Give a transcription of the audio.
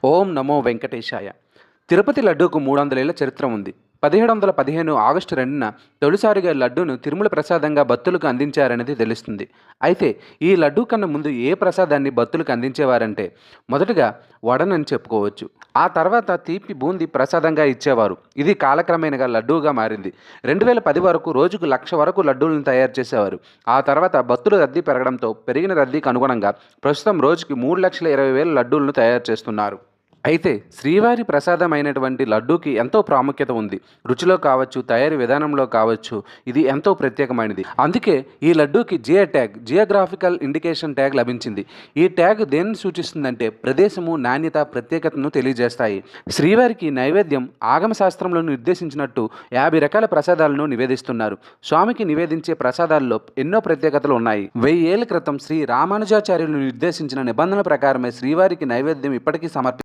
ఓం నమో వెంకటేశాయ. తిరుపతి లడ్డూకు 300 ఏళ్ల చరిత్ర ఉంది. 1715 ఆగస్టు 2న తొలిసారిగా లడ్డూను తిరుమల ప్రసాదంగా భక్తులకు అందించారనేది తెలుస్తుంది. అయితే ఈ లడ్డూ కన్నా ముందు ఏ ప్రసాదాన్ని భక్తులకు అందించేవారంటే మొదటగా వడనని చెప్పుకోవచ్చు. ఆ తర్వాత తీపి బూందీ ప్రసాదంగా ఇచ్చేవారు. ఇది కాలక్రమేణా లడ్డూగా మారింది. 2010 వరకు రోజుకు 1,00,000 వరకు లడ్డూలను తయారు చేసేవారు. ఆ తర్వాత భక్తుల రద్దీ పెరగడంతో పెరిగిన రద్దీకి అనుగుణంగా ప్రస్తుతం రోజుకి 3,20,000 లడ్డూలను తయారు చేస్తున్నారు. అయితే శ్రీవారి ప్రసాదమైనటువంటి లడ్డూకి ఎంతో ప్రాముఖ్యత ఉంది. రుచిలో కావచ్చు, తయారీ విధానంలో కావచ్చు, ఇది ఎంతో ప్రత్యేకమైనది. అందుకే ఈ లడ్డూకి GI tag, geographical indication tag లభించింది. ఈ ట్యాగ్ దేన్ని సూచిస్తుందంటే ప్రదేశము, నాణ్యత, ప్రత్యేకతను తెలియజేస్తాయి. శ్రీవారికి నైవేద్యం ఆగమ శాస్త్రంలో నిర్దేశించినట్టు 50 రకాల ప్రసాదాలను నివేదిస్తున్నారు. స్వామికి నివేదించే ప్రసాదాల్లో ఎన్నో ప్రత్యేకతలు ఉన్నాయి. 1000 ఏళ్ల క్రితం శ్రీ రామానుజాచార్యులు నిర్దేశించిన నిబంధనల ప్రకారమే శ్రీవారికి నైవేద్యం ఇప్పటికీ